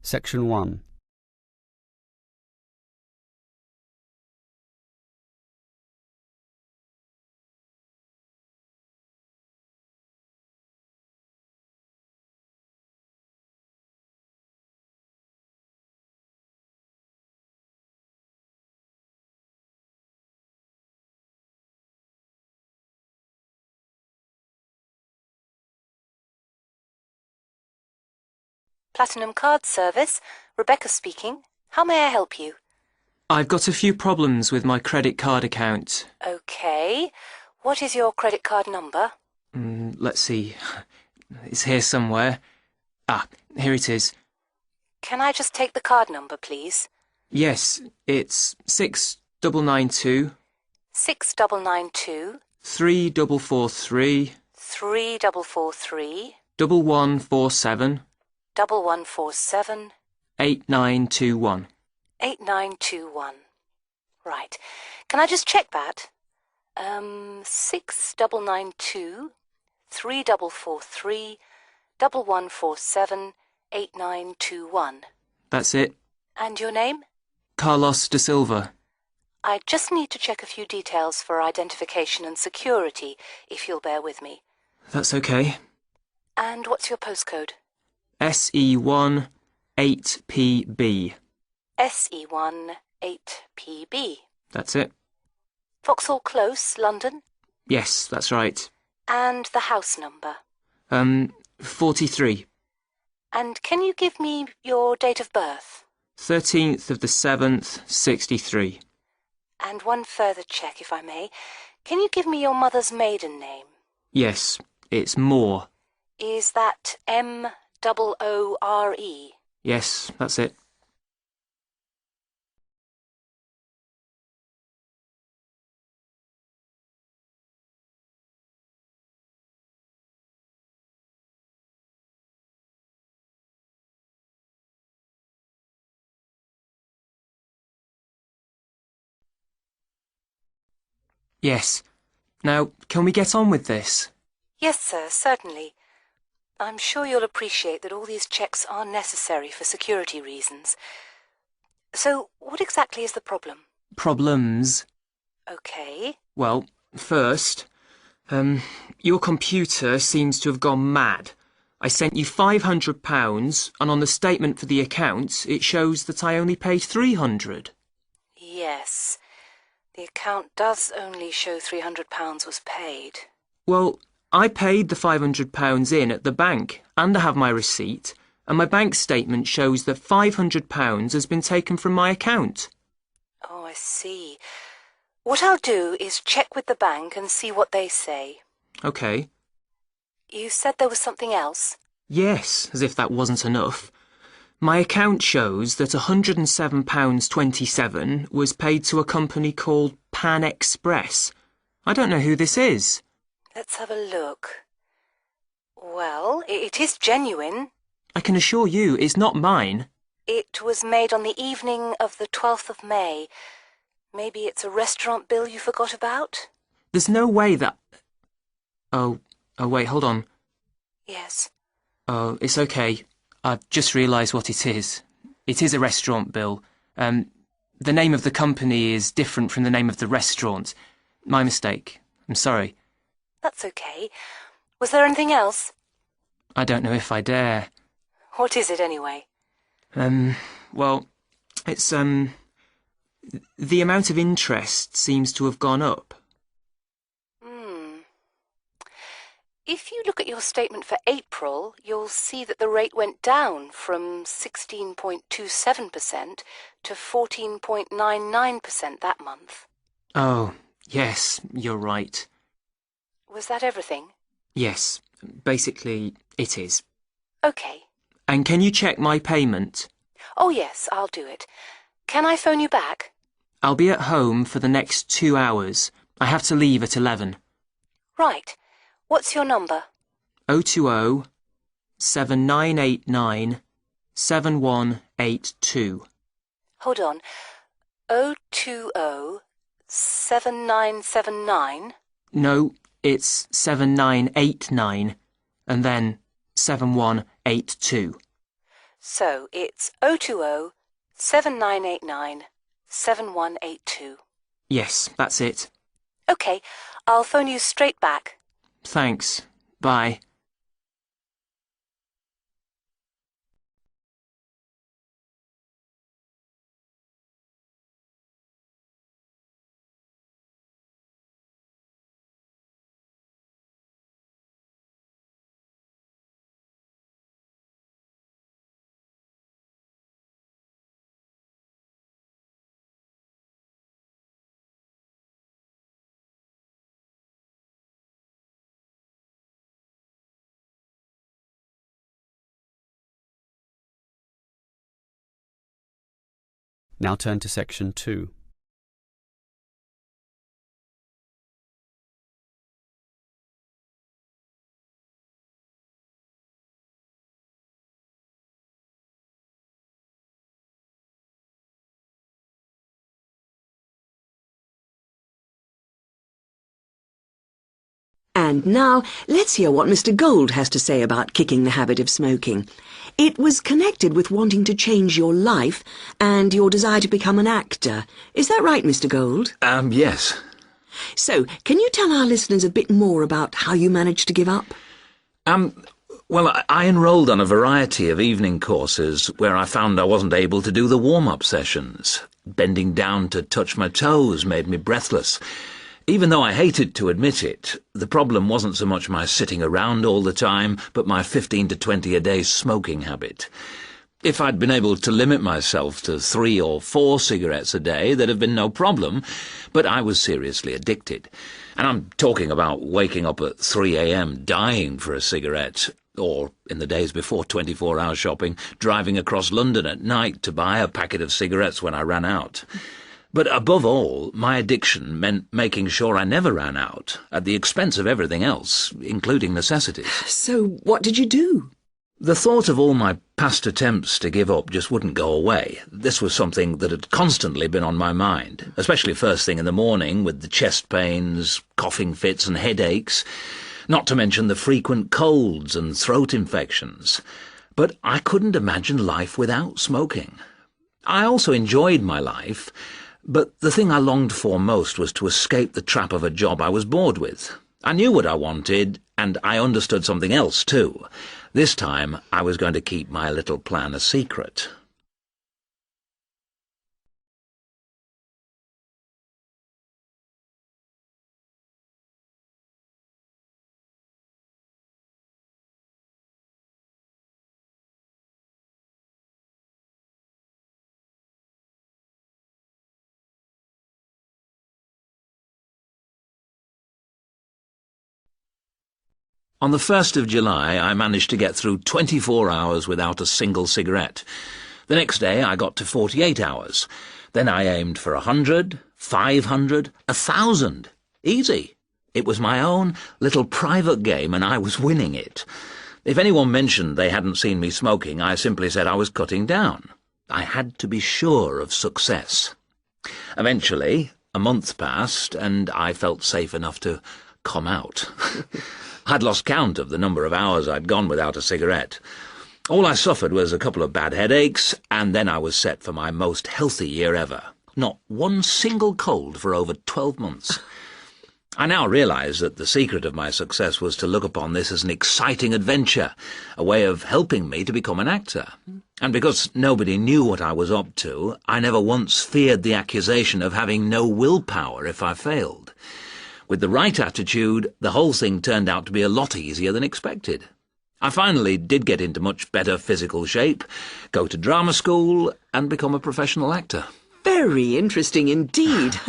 Section 1. Platinum Card Service, Rebecca speaking. How may I help you? I've got a few problems with my credit card account. Okay. What is your credit card number? Let's see. It's here somewhere. Here it is. Can I just take the card number, please? Yes, it's 6992 6992 3443 3443 1147 1147 8921. 8921. Right. Can I just check that? 6992 3443 1147 8921. That's it. And your name? Carlos de Silva. I just need to check a few details for identification and security, if you'll bear with me. That's okay. And what's your postcode? SE1 8PB. SE1 8PB. That's it. Vauxhall Close, London? Yes, that's right. And the house number? 43. And can you give me your date of birth? 13th of the 7th, 63. And one further check, if I may. Can you give me your mother's maiden name? Yes, it's Moore. Is that Moore? Yes, that's it. Yes. Now, can we get on with this? Yes, sir, certainly. I'm sure you'll appreciate that all these checks are necessary for security reasons. So, what exactly is the problem? Problems? Okay. Well, first, your computer seems to have gone mad. I sent you £500, and on the statement for the account, it shows that I only paid £300. Yes. The account does only show £300 was paid. Well, I paid the £500 in at the bank, and I have my receipt, and my bank statement shows that £500 has been taken from my account. Oh, I see. What I'll do is check with the bank and see what they say. OK. You said there was something else? Yes, as if that wasn't enough. My account shows that £107.27 was paid to a company called Pan Express. I don't know who this is. Let's have a look. Well, it is genuine. I can assure you it's not mine. It was made on the evening of the 12th of May. Maybe it's a restaurant bill you forgot about? There's no way that... Oh, wait, hold on. Yes. Oh, it's okay. I've just realised what it is. It is a restaurant bill. The name of the company is different from the name of the restaurant. My mistake. I'm sorry. That's okay. Was there anything else? I don't know if I dare. What is it, anyway? Well, it's, the amount of interest seems to have gone up. If you look at your statement for April, you'll see that the rate went down from 16.27% to 14.99% that month. Oh, yes, you're right. Was that everything? Yes, basically, it is. OK. And can you check my payment? Oh, yes, I'll do it. Can I phone you back? I'll be at home for the next 2 hours. I have to leave at 11. Right. What's your number? 020 7989 7182. Hold on. 020 7979? No, it's 7989, and then 7182. So it's 020 7989 7182. Yes, that's it. OK, I'll phone you straight back. Thanks. Bye. Now turn to section 2. And now, let's hear what Mr. Gold has to say about kicking the habit of smoking. It was connected with wanting to change your life and your desire to become an actor. Is that right, Mr. Gold? Yes. So, can you tell our listeners a bit more about how you managed to give up? Well, I enrolled on a variety of evening courses where I found I wasn't able to do the warm-up sessions. Bending down to touch my toes made me breathless. Even though I hated to admit it, the problem wasn't so much my sitting around all the time, but my 15 to 20 a day smoking habit. If I'd been able to limit myself to 3 or 4 cigarettes a day, there'd have been no problem, but I was seriously addicted. And I'm talking about waking up at 3 a.m. dying for a cigarette, or, in the days before 24-hour shopping, driving across London at night to buy a packet of cigarettes when I ran out. But above all, my addiction meant making sure I never ran out, at the expense of everything else, including necessities. So, what did you do? The thought of all my past attempts to give up just wouldn't go away. This was something that had constantly been on my mind, especially first thing in the morning with the chest pains, coughing fits and headaches, not to mention the frequent colds and throat infections. But I couldn't imagine life without smoking. I also enjoyed my life, but the thing I longed for most was to escape the trap of a job I was bored with. I knew what I wanted, and I understood something else too. This time I was going to keep my little plan a secret. On the 1st of July, I managed to get through 24 hours without a single cigarette. The next day, I got to 48 hours. Then I aimed for 100, 500, 1,000. Easy. It was my own little private game, and I was winning it. If anyone mentioned they hadn't seen me smoking, I simply said I was cutting down. I had to be sure of success. Eventually, a month passed, and I felt safe enough to come out. I'd lost count of the number of hours I'd gone without a cigarette. All I suffered was a couple of bad headaches, and then I was set for my most healthy year ever. Not one single cold for over 12 months. I now realise that the secret of my success was to look upon this as an exciting adventure, a way of helping me to become an actor. And because nobody knew what I was up to, I never once feared the accusation of having no willpower if I failed. With the right attitude, the whole thing turned out to be a lot easier than expected. I finally did get into much better physical shape, go to drama school, and become a professional actor. Very interesting indeed.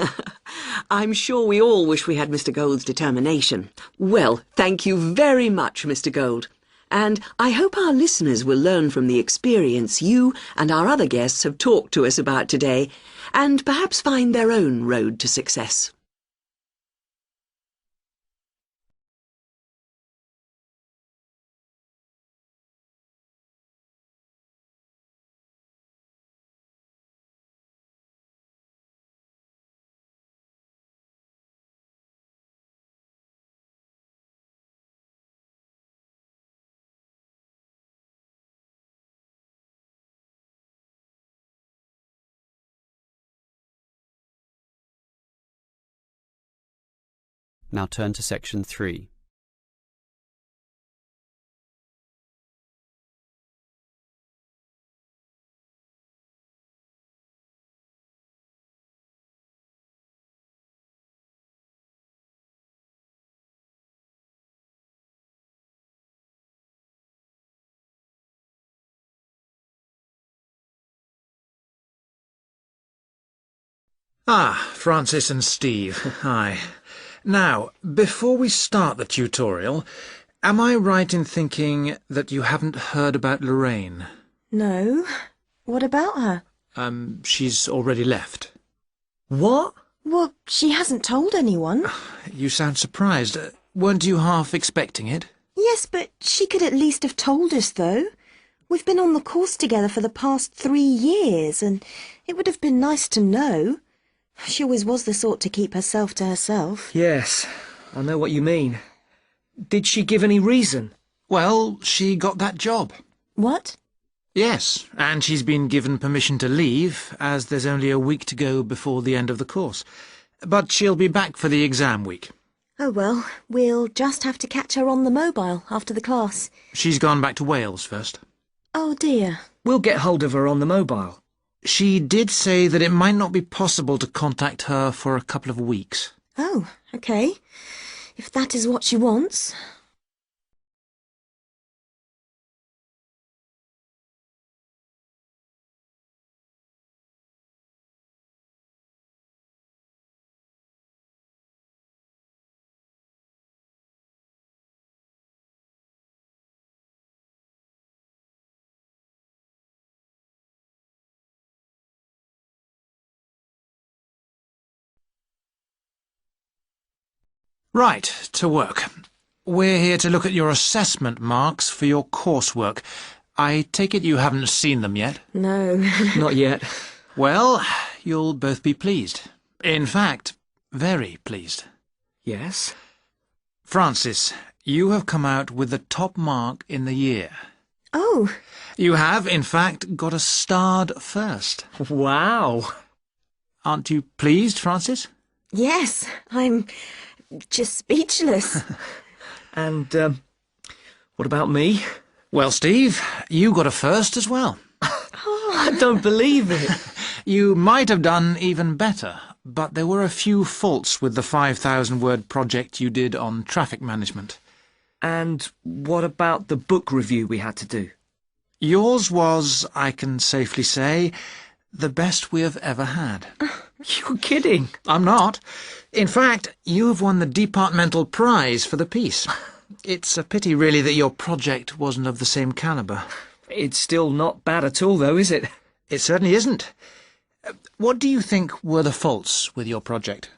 I'm sure we all wish we had Mr. Gold's determination. Well, thank you very much, Mr. Gold. And I hope our listeners will learn from the experience you and our other guests have talked to us about today, and perhaps find their own road to success. Now turn to section 3. Ah, Francis and Steve, hi. Now, before we start the tutorial, am I right in thinking that you haven't heard about Lorraine? No. What about her? She's already left. What? Well, she hasn't told anyone. You sound surprised. Weren't you half expecting it? Yes, but she could at least have told us, though. We've been on the course together for the past 3 years, and it would have been nice to know. She always was the sort to keep herself to herself. Yes, I know what you mean. Did she give any reason? Well, she got that job. What? Yes, and she's been given permission to leave, as there's only a week to go before the end of the course. But she'll be back for the exam week. Oh, well, we'll just have to catch her on the mobile after the class. She's gone back to Wales first. Oh, dear. We'll get hold of her on the mobile. She did say that it might not be possible to contact her for a couple of weeks. Oh, OK. If that is what she wants. Right, to work. We're here to look at your assessment marks for your coursework. I take it you haven't seen them yet? No. Not yet. Well, you'll both be pleased. In fact, very pleased. Yes? Francis, you have come out with the top mark in the year. Oh. You have, in fact, got a starred first. Wow. Aren't you pleased, Francis? Yes, I'm just speechless. And, what about me? Well, Steve, you got a first as well. I don't believe it. You might have done even better, but there were a few faults with the 5,000-word project you did on traffic management. And what about the book review we had to do? Yours was, I can safely say, the best we have ever had. You're kidding. I'm not. In fact, you have won the departmental prize for the piece. It's a pity, really, that your project wasn't of the same calibre. It's still not bad at all, though, is it? It certainly isn't. What do you think were the faults with your project?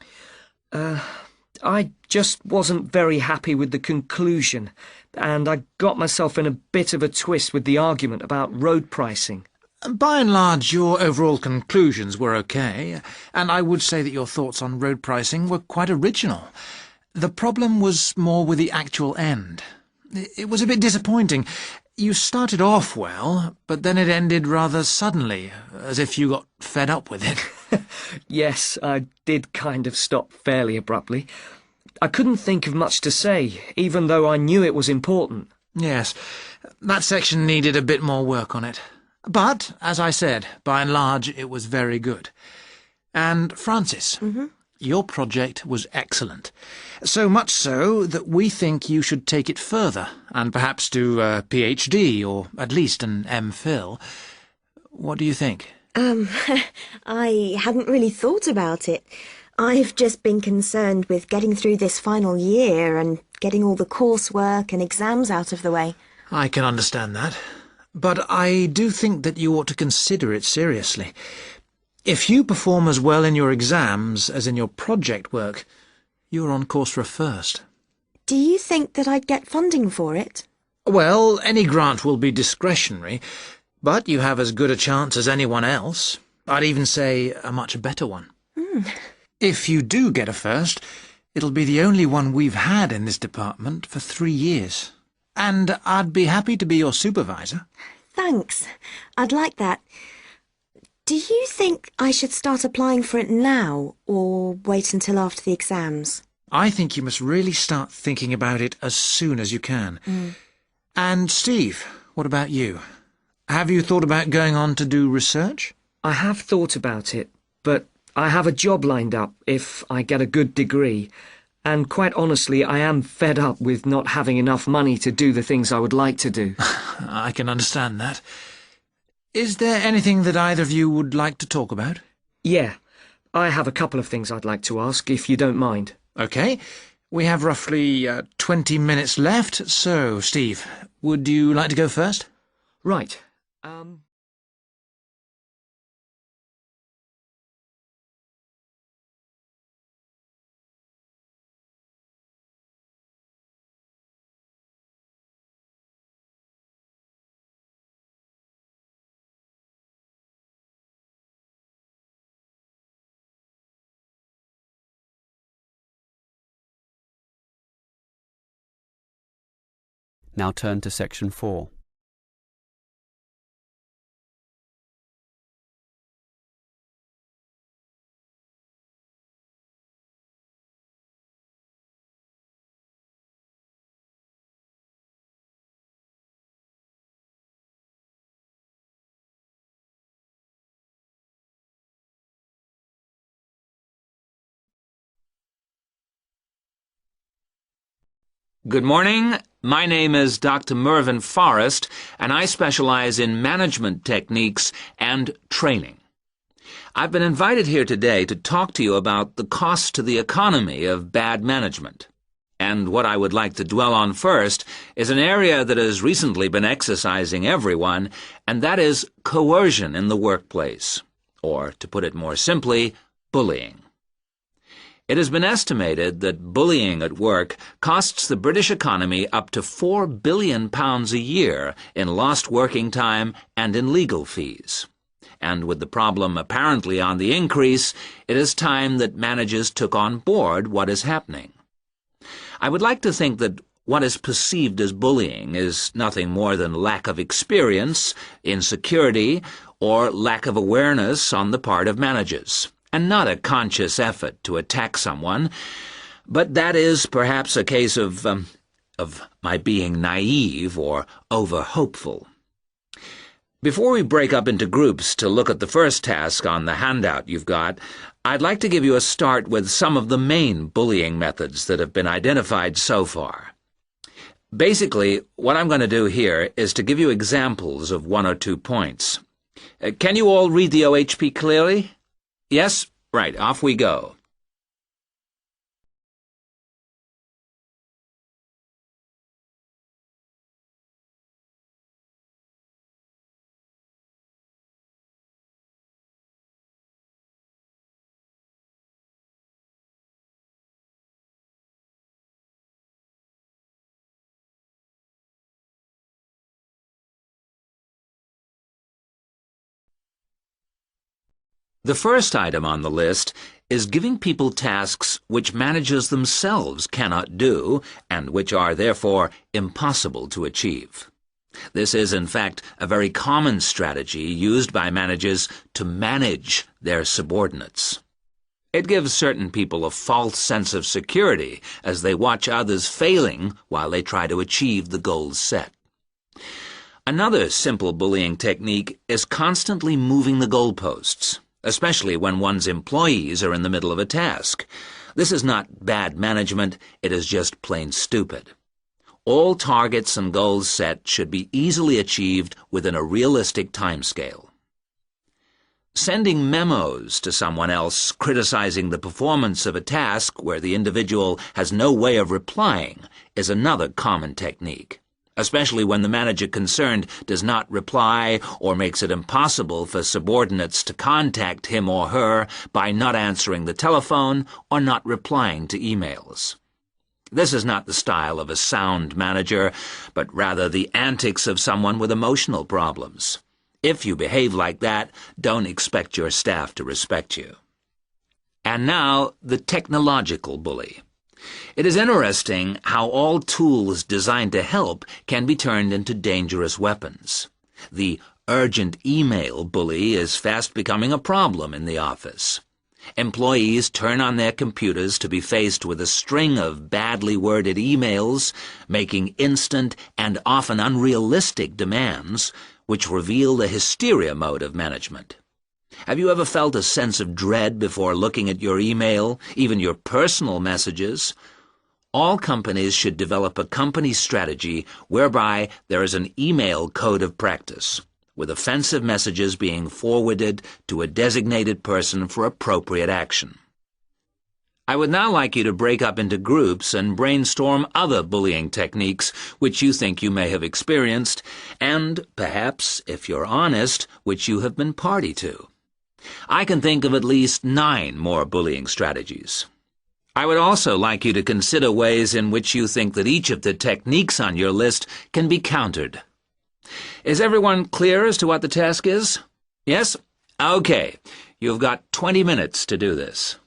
I just wasn't very happy with the conclusion, and I got myself in a bit of a twist with the argument about road pricing. By and large, your overall conclusions were okay, and I would say that your thoughts on road pricing were quite original. The problem was more with the actual end. It was a bit disappointing. You started off well, but then it ended rather suddenly, as if you got fed up with it. Yes, I did kind of stop fairly abruptly. I couldn't think of much to say, even though I knew it was important. Yes, that section needed a bit more work on it. But, as I said, by and large, it was very good. And, Francis, your project was excellent. So much so that we think you should take it further, and perhaps do a PhD, or at least an MPhil. What do you think? I hadn't really thought about it. I've just been concerned with getting through this final year and getting all the coursework and exams out of the way. I can understand that. But I do think that you ought to consider it seriously. If you perform as well in your exams as in your project work, you're on course for a first. Do you think that I'd get funding for it? Well, any grant will be discretionary, but you have as good a chance as anyone else. I'd even say a much better one. If you do get a first, it'll be the only one we've had in this department for 3 years. And I'd be happy to be your supervisor. Thanks. I'd like that. Do you think I should start applying for it now, or wait until after the exams? I think you must really start thinking about it as soon as you can. And Steve, what about you? Have you thought about going on to do research? I have thought about it, but I have a job lined up if I get a good degree. And quite honestly, I am fed up with not having enough money to do the things I would like to do. I can understand that. Is there anything that either of you would like to talk about? Yeah, I have a couple of things I'd like to ask, if you don't mind. OK. We have roughly 20 minutes left, so, Steve, would you like to go first? Right. Now turn to section 4. Good morning. My name is Dr. Mervyn Forrest, and I specialize in management techniques and training. I've been invited here today to talk to you about the cost to the economy of bad management. And what I would like to dwell on first is an area that has recently been exercising everyone, and that is coercion in the workplace, or, to put it more simply, bullying. It has been estimated that bullying at work costs the British economy up to £4 billion a year in lost working time and in legal fees. And with the problem apparently on the increase, it is time that managers took on board what is happening. I would like to think that what is perceived as bullying is nothing more than lack of experience, insecurity, or lack of awareness on the part of managers, and not a conscious effort to attack someone, but that is perhaps a case of my being naive or over-hopeful. Before we break up into groups to look at the first task on the handout you've got, I'd like to give you a start with some of the main bullying methods that have been identified so far. Basically, what I'm going to do here is to give you examples of 1 or 2 points. Can you all read the OHP clearly? Yes? Right, off we go. The first item on the list is giving people tasks which managers themselves cannot do and which are therefore impossible to achieve. This is, in fact, a very common strategy used by managers to manage their subordinates. It gives certain people a false sense of security as they watch others failing while they try to achieve the goals set. Another simple bullying technique is constantly moving the goalposts, especially when one's employees are in the middle of a task. This is not bad management, it is just plain stupid. All targets and goals set should be easily achieved within a realistic timescale. Sending memos to someone else criticizing the performance of a task where the individual has no way of replying is another common technique, especially when the manager concerned does not reply or makes it impossible for subordinates to contact him or her by not answering the telephone or not replying to emails. This is not the style of a sound manager, but rather the antics of someone with emotional problems. If you behave like that, don't expect your staff to respect you. And now, the technological bully. It is interesting how all tools designed to help can be turned into dangerous weapons. The urgent email bully is fast becoming a problem in the office. Employees turn on their computers to be faced with a string of badly worded emails, making instant and often unrealistic demands, which reveal the hysteria mode of management. Have you ever felt a sense of dread before looking at your email, even your personal messages? All companies should develop a company strategy whereby there is an email code of practice, with offensive messages being forwarded to a designated person for appropriate action. I would now like you to break up into groups and brainstorm other bullying techniques which you think you may have experienced, and perhaps, if you're honest, which you have been party to. I can think of at least 9 more bullying strategies. I would also like you to consider ways in which you think that each of the techniques on your list can be countered. Is everyone clear as to what the task is? Yes? Okay. You've got 20 minutes to do this.